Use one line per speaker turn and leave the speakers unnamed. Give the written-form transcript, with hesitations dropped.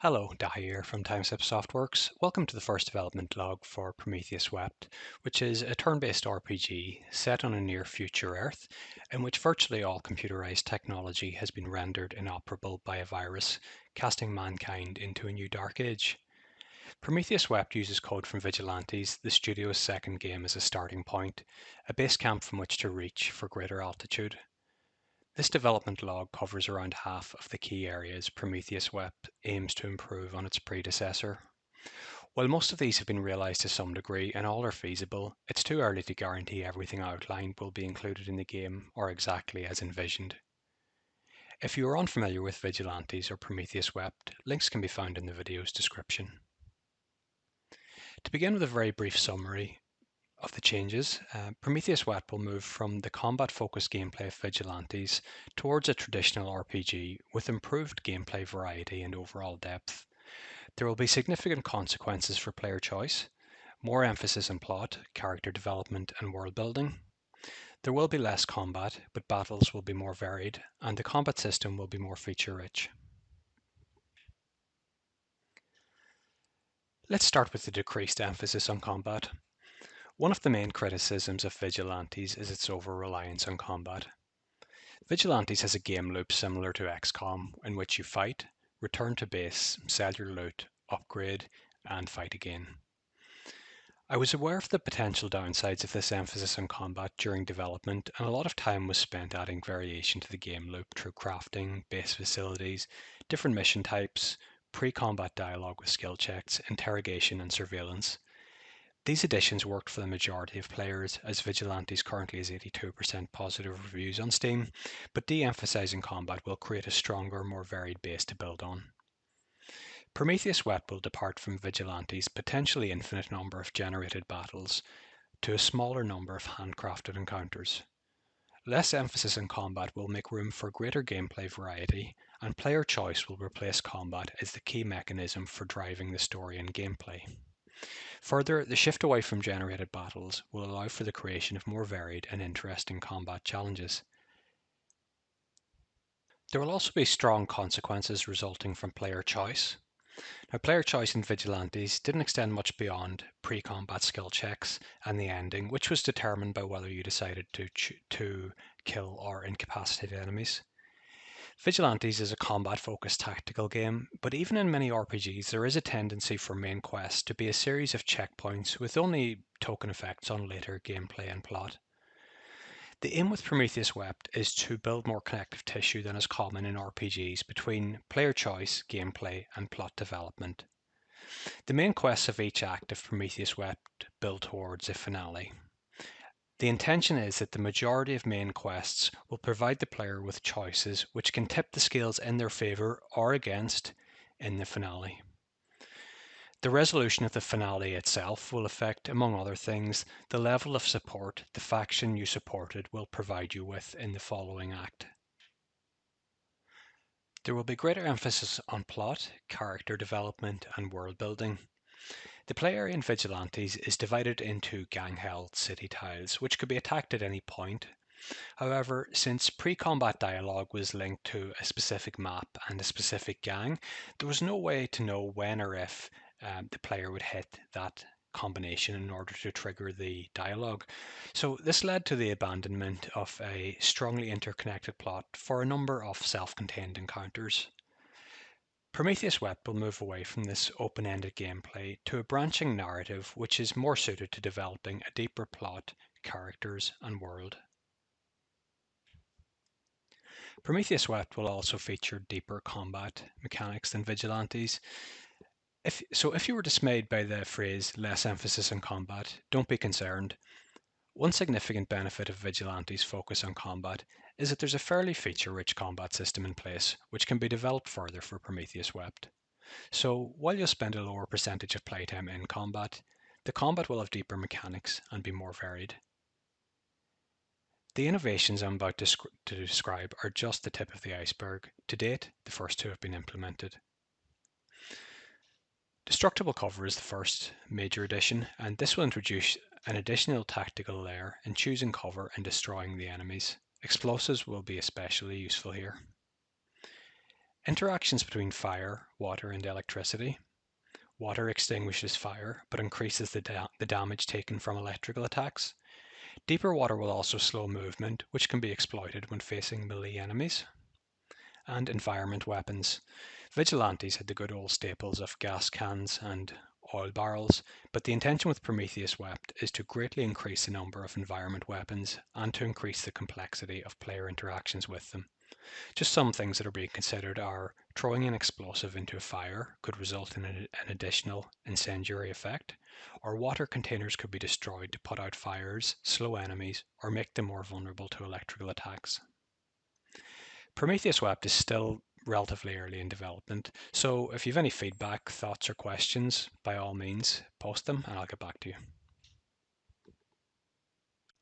Hello, Dahi here from Timeslip Softworks. Welcome to the first development log for Prometheus Wept, which is a turn-based RPG set on a near-future Earth, in which virtually all computerized technology has been rendered inoperable by a virus, casting mankind into a new dark age. Prometheus Wept uses code from Vigilantes, the studio's second game, as a starting point, a base camp from which to reach for greater altitude. This development log covers around half of the key areas Prometheus Wept aims to improve on its predecessor. While most of these have been realised to some degree and all are feasible, it's too early to guarantee everything outlined will be included in the game or exactly as envisioned. If you are unfamiliar with Vigilantes or Prometheus Wept, links can be found in the video's description. To begin with a very brief summary of the changes, Prometheus Wept will move from the combat-focused gameplay of Vigilantes towards a traditional RPG with improved gameplay variety and overall depth. There will be significant consequences for player choice, more emphasis on plot, character development, and world building. There will be less combat, but battles will be more varied, and the combat system will be more feature-rich. Let's start with the decreased emphasis on combat. One of the main criticisms of Vigilantes is its over-reliance on combat. Vigilantes has a game loop similar to XCOM, in which you fight, return to base, sell your loot, upgrade, and fight again. I was aware of the potential downsides of this emphasis on combat during development, and a lot of time was spent adding variation to the game loop through crafting, base facilities, different mission types, pre-combat dialogue with skill checks, interrogation, and surveillance. These additions worked for the majority of players, as Vigilantes currently has 82% positive reviews on Steam, but de-emphasizing combat will create a stronger, more varied base to build on. Prometheus Wept will depart from Vigilantes' potentially infinite number of generated battles to a smaller number of handcrafted encounters. Less emphasis on combat will make room for greater gameplay variety, and player choice will replace combat as the key mechanism for driving the story and gameplay. Further, the shift away from generated battles will allow for the creation of more varied and interesting combat challenges. There will also be strong consequences resulting from player choice. Now, player choice in Vigilantes didn't extend much beyond pre-combat skill checks and the ending, which was determined by whether you decided to kill or incapacitate enemies. Vigilantes is a combat-focused tactical game, but even in many RPGs there is a tendency for main quests to be a series of checkpoints with only token effects on later gameplay and plot. The aim with Prometheus Wept is to build more connective tissue than is common in RPGs between player choice, gameplay, and plot development. The main quests of each act of Prometheus Wept build towards a finale. The intention is that the majority of main quests will provide the player with choices which can tip the scales in their favour or against in the finale. The resolution of the finale itself will affect, among other things, the level of support the faction you supported will provide you with in the following act. There will be greater emphasis on plot, character development, and world building. The play area in Vigilantes is divided into gang-held city tiles, which could be attacked at any point. However, since pre-combat dialogue was linked to a specific map and a specific gang, there was no way to know when or if the player would hit that combination in order to trigger the dialogue. So this led to the abandonment of a strongly interconnected plot for a number of self-contained encounters. Prometheus Wept will move away from this open-ended gameplay to a branching narrative which is more suited to developing a deeper plot, characters, and world. Prometheus Wept will also feature deeper combat mechanics than Vigilantes. If you were dismayed by the phrase less emphasis on combat, don't be concerned. One significant benefit of Vigilantes' focus on combat is that there's a fairly feature-rich combat system in place, which can be developed further for Prometheus Wept. So, while you'll spend a lower percentage of playtime in combat, the combat will have deeper mechanics and be more varied. The innovations I'm about to describe are just the tip of the iceberg. To date, the first two have been implemented. Destructible cover is the first major addition, and this will introduce an additional tactical layer in choosing cover and destroying the enemies. Explosives will be especially useful here. Interactions between fire, water, and electricity. Water extinguishes fire, but increases the damage taken from electrical attacks. Deeper water will also slow movement, which can be exploited when facing melee enemies. And environment weapons. Vigilantes had the good old staples of gas cans and oil barrels, but the intention with Prometheus Wept is to greatly increase the number of environment weapons and to increase the complexity of player interactions with them. Just some things that are being considered are throwing an explosive into a fire could result in an additional incendiary effect, or water containers could be destroyed to put out fires, slow enemies, or make them more vulnerable to electrical attacks. Prometheus Wept is still relatively early in development, so if you have any feedback, thoughts, or questions, by all means, post them and I'll get back to you.